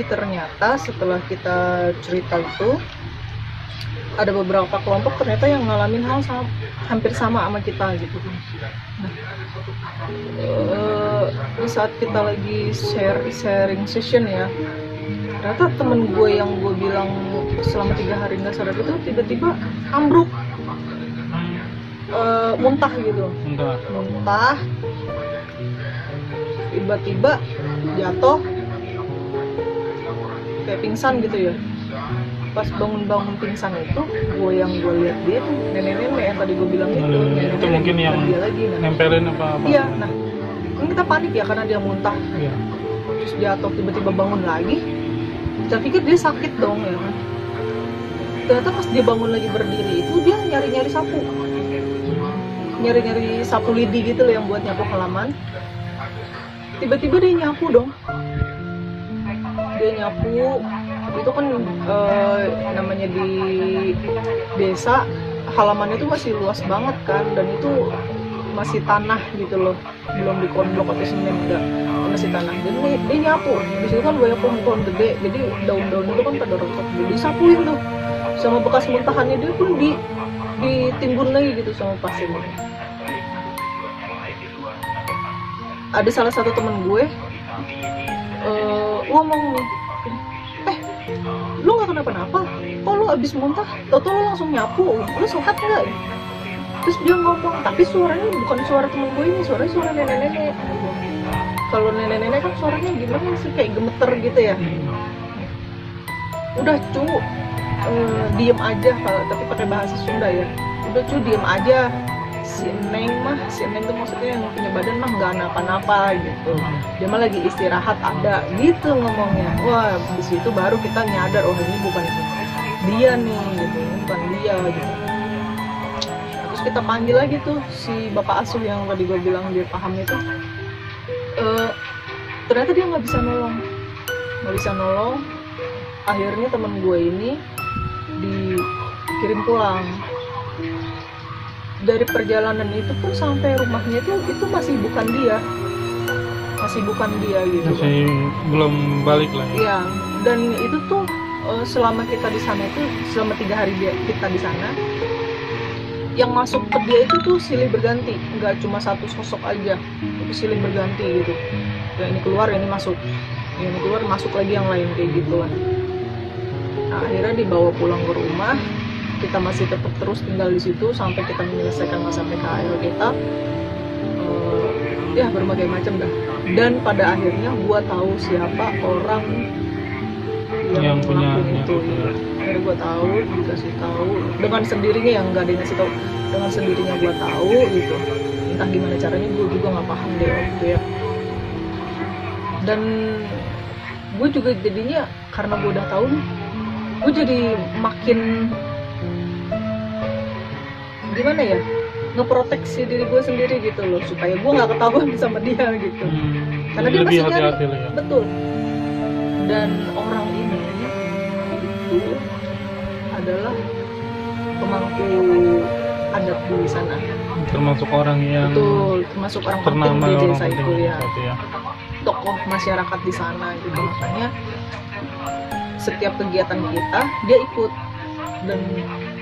Ternyata setelah kita cerita itu ada beberapa kelompok ternyata yang ngalamin hal hampir sama kita gitu. Nah, di saat kita lagi sharing session ya, ternyata temen gue yang gue bilang selama 3 hari nggak sadar itu tiba-tiba ambruk, muntah gitu, muntah, tiba-tiba jatuh kayak pingsan gitu ya. Pas bangun pingsan itu, gue lihat dia tuh nenek-nenek yang tadi gue bilang itu mungkin yang dia lagi, nempelin apa? Iya, nah kan kita panik ya karena dia muntah, terus jatuh tiba-tiba bangun lagi. Kita pikir dia sakit dong ya kan. Ternyata pas dia bangun lagi berdiri itu dia nyari-nyari sapu lidi gitu loh yang buat nyapu halaman. Tiba-tiba dia nyapu dong. Dia nyapu, itu kan namanya di desa halamannya itu masih luas banget kan, dan itu masih tanah gitu loh, belum dikonblok atau semen, enggak, masih tanah. Dan dia nyapu, di situ kan banyak pohon-pohon gede, jadi daun-daun itu kan pada rontok, jadi disapuin tuh sama bekas muntahannya dia pun ditimbun lagi gitu sama pasirnya. Ada salah satu temen gue ngomong nih, lu nggak kenapa-napa, kok lu abis muntah, tau-tau lu langsung nyapu, lu sehat nggak? Terus dia ngomong, tapi suaranya bukan suara temen gue ini, suara nenek-nenek. Kalau nenek-nenek kan suaranya gimana sih, kayak gemeter gitu ya. Udah cu, diem aja, tapi pakai bahasa Sunda ya. Udah cu, diem aja. Si Neng tuh maksudnya yang punya badan mah nggak napa-napa gitu, dia mah lagi istirahat ada gitu ngomongnya. Wah, di situ baru kita nyadar, oh ini bukan dia nih gitu, ini bukan dia gitu. Terus kita panggil lagi tuh si bapak asuh yang tadi gue bilang dia paham itu, ternyata dia nggak bisa nolong. Akhirnya temen gue ini dikirim pulang. Dari perjalanan itu pun sampai rumahnya itu masih bukan dia gitu. Masih belum balik lah. Iya, dan itu tuh selama kita di sana itu, selama 3 hari kita di sana, yang masuk ke dia itu tuh silih berganti, nggak cuma satu sosok aja, itu silih berganti gitu. Yang ini keluar, ini masuk, yang ini keluar, masuk lagi yang lain kayak gitu lah. Nah, akhirnya dibawa pulang ke rumah. Kita masih tetap terus tinggal di situ sampai kita menyelesaikan masa PKL kita, ya berbagai macam dah. Dan pada akhirnya gua tahu siapa orang yang punya itu. Akhirnya gua tahu, dikasih tahu dengan sendirinya, yang nggak ada yang ngasih tahu, dengan sendirinya gua tahu gitu. Entah gimana caranya, gua juga nggak paham deh waktu ya. Dan gue juga jadinya karena gua udah tahu nih, gue jadi makin gimana ya, ngeproteksi diri gue sendiri gitu loh, supaya gue nggak ketahuan sama dia gitu. Karena dia masih nyari, ya. Betul. Dan orang ini itu adalah pemangku adat di sana, termasuk orang yang termasuk orang penting di desa itu ya, tokoh masyarakat di sana gitu. Makanya setiap kegiatan kita dia ikut, dan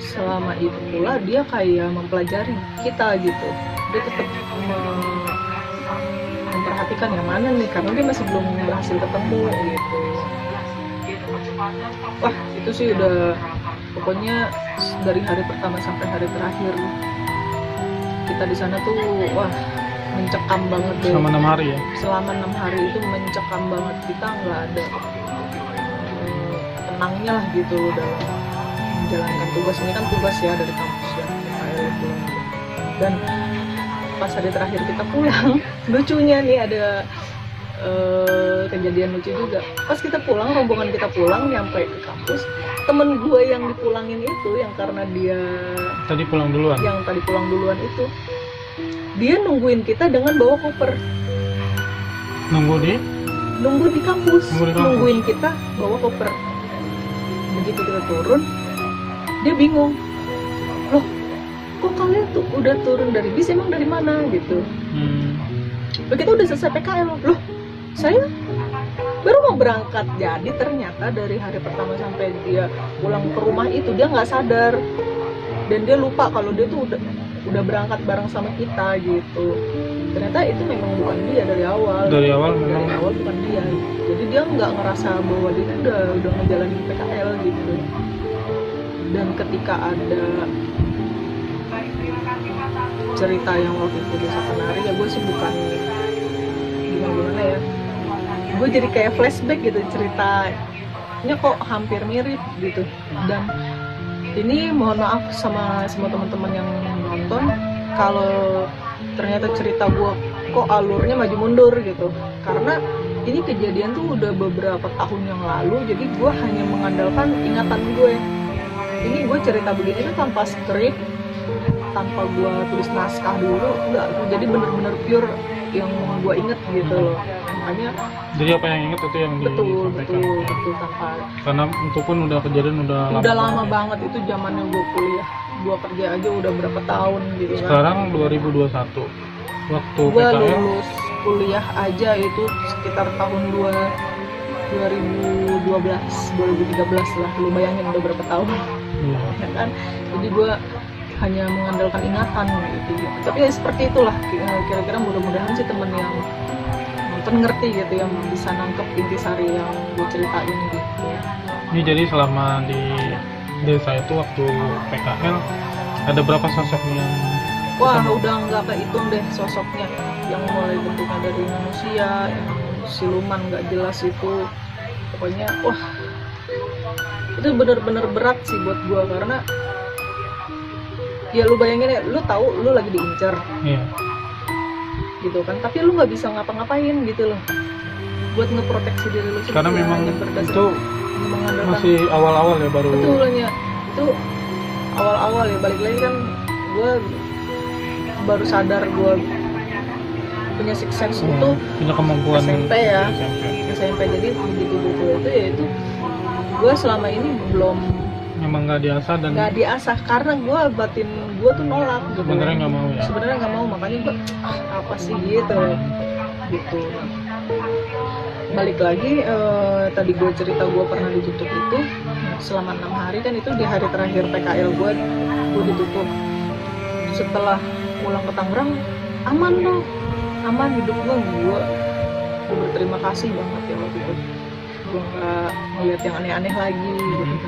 selama itu pula dia kayak mempelajari kita gitu. Dia tetap memperhatikan yang mana nih, karena dia masih belum berhasil ketemu gitu. Wah, itu sih udah pokoknya dari hari pertama sampai hari terakhir kita di sana tuh, wah mencekam banget deh. Selama 6 hari ya? Selama 6 hari itu mencekam banget, kita nggak ada tenangnya lah gitu loh dalam menjalankan tugas. Ini kan tugas ya dari kampus ya, PKL itu. Dan pas hari terakhir kita pulang, lucunya nih ada kejadian lucu juga. Pas kita pulang, rombongan kita pulang nyampe ke kampus, temen gue yang dipulangin itu, yang karena dia tadi pulang duluan, yang tadi pulang duluan itu, dia nungguin kita dengan bawa koper. Nunggu di kampus. Nungguin kita bawa koper. Begitu kita turun, dia bingung, loh kok kalian tuh udah turun dari bis, emang dari mana gitu. Begitu udah selesai PKL, loh saya baru mau berangkat. Jadi ternyata dari hari pertama sampai dia pulang ke rumah itu dia nggak sadar, dan dia lupa kalau dia tuh udah berangkat bareng sama kita gitu. Ternyata itu memang bukan dia dari awal bukan dia. Jadi dia nggak ngerasa bahwa dia udah ngejalanin PKL gitu. Dan ketika ada cerita yang waktu itu di Sakenari, ya gue sih bukan gimana ya, gue jadi kayak flashback gitu, ceritanya kok hampir mirip gitu. Dan ini mohon maaf sama semua teman-teman yang nonton kalau ternyata cerita gue kok alurnya maju mundur gitu, karena ini kejadian tuh udah beberapa tahun yang lalu. Jadi gue hanya mengandalkan ingatan gue. Ini gue cerita begini tuh tanpa skrip, tanpa gue tulis naskah dulu, enggak. Jadi bener-bener pure yang gue inget gitu loh. Makanya jadi apa yang inget itu yang disampaikan. Betul tanpa, karena itu pun udah kejadian udah lama banget. Itu zamannya gue kuliah, gue kerja aja udah berapa tahun gitu kan. Sekarang 2021 waktu gue PKL lulus kuliah aja itu sekitar tahun 2012 2013 lah, lu bayangin udah berapa tahun. Ya kan, jadi gue hanya mengandalkan ingatan gitu. Tapi ya seperti itulah, kira-kira mudah-mudahan sih temen yang nonton ngerti gitu, yang bisa nangkep intisari yang gue ceritain gitu. Ini jadi selama di desa itu waktu PKL ada berapa sosok yang wah udah nggak kehitung deh sosoknya, yang mulai bentuknya dari manusia, yang siluman nggak jelas itu, pokoknya wah itu bener-bener berat sih buat gue. Karena ya lu bayangin ya, lu tahu lu lagi diincar, gitu kan, tapi lu nggak bisa ngapa-ngapain gitu loh buat ngeproteksi diri lu sendiri. Karena memang itu masih awal-awal ya, baru betulnya itu awal-awal ya. Balik lagi kan gue baru sadar gue punya six sense itu punya kemampuan SMP ya, SMP. Jadi begitu itu ya itu gue selama ini belum, memang nggak diasah karena gue batin gue tuh nolak gitu. Sebenarnya nggak mau, makanya gue apa sih gitu. Balik lagi tadi gue cerita gue pernah ditutup itu selama 6 hari kan, itu di hari terakhir PKL gue ditutup. Setelah pulang ke Tangerang aman hidup gue berterima kasih banget ya waktu itu. Gue nggak ngeliat yang aneh-aneh lagi gitu.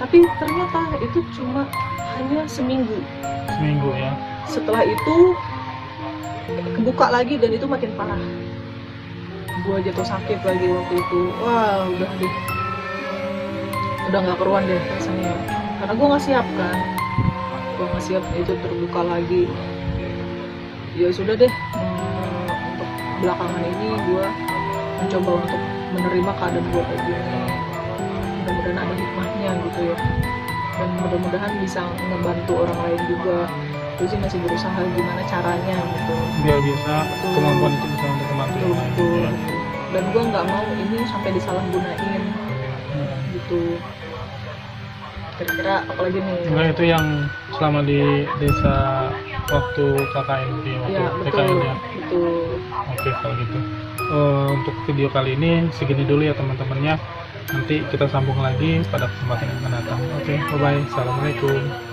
Tapi ternyata itu cuma hanya seminggu ya. Setelah itu kebuka lagi dan itu makin parah. Gue jatuh sakit lagi waktu itu. Wah udah nggak keruan deh rasanya. Karena gue nggak siap kan. Gue nggak siap itu terbuka lagi. Ya sudah deh. Untuk belakangan ini gue mencoba untuk menerima keadaan gue kayak gini. Mudah-mudahan ada hikmahnya gitu ya, dan mudah-mudahan bisa ngebantu orang lain juga. Gue sih masih berusaha gimana caranya gitu biar bisa kemampuan itu bisa untuk membantu betul. Dan gue nggak mau ini sampai disalahgunain gitu. Kira-kira apalagi nih? Nah, itu yang selama di desa waktu KKN di waktu PKL ya. Betul. Oke kalau gitu. Untuk video kali ini segini dulu ya teman-temannya. Nanti kita sambung lagi pada kesempatan yang akan datang. Oke, bye-bye. Assalamualaikum.